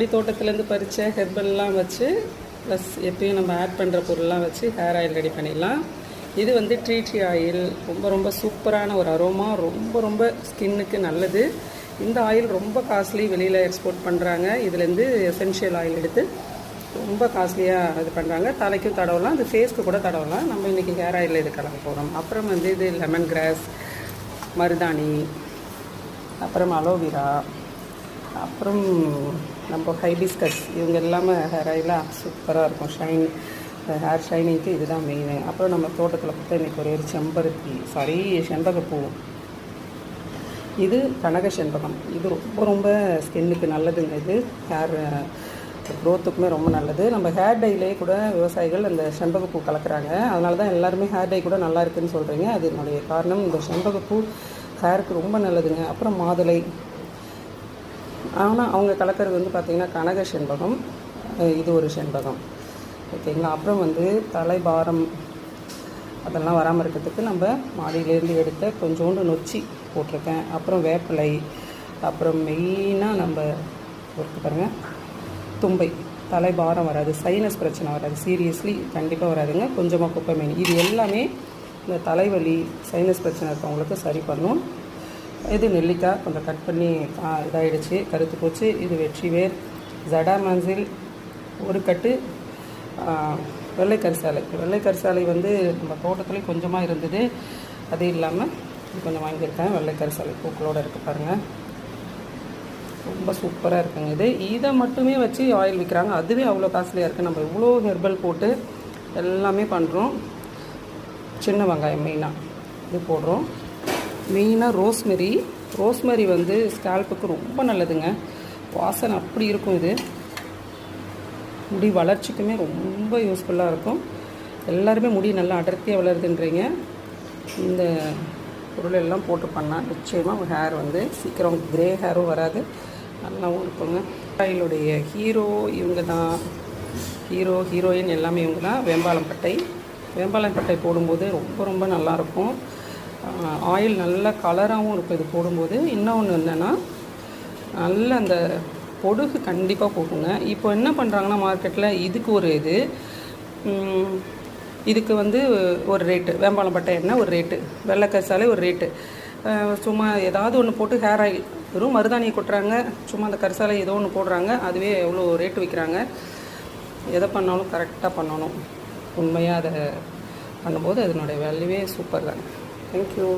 தோட்டத்துலேருந்து பறித்த ஹெர்பல்லாம் வச்சு ப்ளஸ் எப்பயும் நம்ம ஆட் பண்ணுற பொருள்லாம் வச்சு ஹேர் ஆயில் ரெடி பண்ணிடலாம். இது வந்து ட்ரீ ஆயில், ரொம்ப சூப்பரான ஒரு அரோமா, ரொம்ப ஸ்கின்னுக்கு நல்லது. இந்த ஆயில் ரொம்ப காஸ்ட்லி, வெளியில் எக்ஸ்போர்ட் பண்ணுறாங்க. இதுலேருந்து எசென்ஷியல் ஆயில் எடுத்து ரொம்ப காஸ்ட்லியாக இது பண்ணுறாங்க. தலைக்கும் தடவலாம், அது ஃபேஸ்க்கு கூட தடவலாம். நம்ம இன்றைக்கி ஹேர் ஆயிலில் இது கலக்க போகிறோம். அப்புறம் வந்து இது லெமன் கிராஸ், மருதாணி, அப்புறம் அலோவேரா, அப்புறம் நம்ம ஹைபிஸ்கஸ், இவங்க எல்லாமே ஹேர் ஆயிலாக சூப்பராக இருக்கும். ஹேர் ஷைனிங்க்கு இதுதான் மெயின். அப்புறம் நம்ம தோட்டத்தில் பார்த்தா இன்றைக்கி ஒரே ஒரு செண்பகப்பூ. இது கனக செண்பகம். இது ரொம்ப ஸ்கின்னுக்கு நல்லதுங்க. இது ஹேர் க்ரோத்துக்குமே ரொம்ப நல்லது. நம்ம ஹேர் டைலே கூட விவசாயிகள் அந்த செண்பகப்பூ கலக்கிறாங்க. அதனால தான் எல்லாருமே ஹேர் டை கூட நல்லா இருக்குதுன்னு சொல்கிறீங்க. அது என்னுடைய காரணம். இந்த செண்பகப்பூ ஹேருக்கு ரொம்ப நல்லதுங்க. அப்புறம் மாதுளை, ஆனால் அவங்க கலக்கிறது வந்து பார்த்திங்கன்னா கனக செண்பகம். இது ஒரு செண்பகம், ஓகேங்களா. அப்புறம் வந்து தலைபாரம் அதெல்லாம் வராமல் இருக்கிறதுக்கு நம்ம மாடியிலேருந்து எடுத்த கொஞ்சோண்டு நொச்சி போட்டிருக்கேன். அப்புறம் வேப்பிலை, அப்புறம் மெயினாக நம்ம பொறுத்து பாருங்கள், தும்பை. தலைபாரம் வராது, சைனஸ் பிரச்சனை வராது, சீரியஸ்லி கண்டிப்பாக வராதுங்க. கொஞ்சமாக குப்பை மீன். இது எல்லாமே இந்த தலைவலி, சைனஸ் பிரச்சனை இருக்கவங்களுக்கு சரி பண்ணும். இது நெல்லிக்காய் கொஞ்சம் கட் பண்ணி இதாகிடுச்சு, கருத்து போச்சு. இது வெற்றிவேர், ஜடாமான்சில் ஒரு கட்டு, வெள்ளை கரிசாலை வந்து நம்ம தோட்டத்துலேயும் கொஞ்சமாக இருந்தது. அது இல்லாமல் இது கொஞ்சம் வாங்கியிருக்கேன். வெள்ளை கரிசாலை பூக்களோடு இருக்குது பாருங்கள், ரொம்ப சூப்பராக இருக்குங்க. இதை மட்டுமே வச்சு ஆயில் விற்கிறாங்க. அதுவே அவ்வளோ காஸ்ட்லியாக இருக்குது. நம்ம இவ்வளோ ஹெர்பல் போட்டு எல்லாமே பண்ணுறோம். சின்ன வெங்காயம் மெயினாக இது போடுறோம். மெயினாக ரோஸ்மெரி வந்து ஸ்கேல்ப்புக்கு ரொம்ப நல்லதுங்க. வாசனை அப்படி இருக்கும். இது முடி வளர்ச்சிக்குமே ரொம்ப யூஸ்ஃபுல்லாக இருக்கும். எல்லாருமே முடி நல்லா அடர்த்தியாக வளருதுன்றீங்க. இந்த பொருள் எல்லாம் போட்டு பண்ணால் நிச்சயமாக ஹேர் வந்து சீக்கிரம் கிரே ஹேரும் வராது, நல்லாவும் இருக்குங்க. ஆயிலுடைய ஹீரோ இவங்க தான். ஹீரோயின் எல்லாமே இவங்க தான். வேம்பாலம் பட்டை போடும்போது ரொம்ப நல்லாயிருக்கும். ஆயில் நல்ல கலராகவும் இருக்கும் இது போடும்போது. இன்னொன்று என்னென்னா, நல்ல அந்த பொடுகு கண்டிப்பாக போகுங்க. இப்போ என்ன பண்ணுறாங்கன்னா மார்க்கெட்டில் இதுக்கு ஒரு இதுக்கு வந்து ஒரு ரேட்டு, வேம்பாலம் பட்டை எண்ணெய் ஒரு ரேட்டு, வெள்ளை கரிசாலை ஒரு ரேட்டு. சும்மா ஏதாவது ஒன்று போட்டு ஹேர் ஆயில் வெறும் மருதாணியை கொட்டுறாங்க, சும்மா அந்த கரிசாலை ஏதோ ஒன்று போடுறாங்க, அதுவே எவ்வளோ ரேட்டு விற்கிறாங்க. எதை பண்ணாலும் கரெக்டாக பண்ணணும். உண்மையாக அதை பண்ணும்போது அதனுடைய வேல்யூவே சூப்பர் தான். Thank you.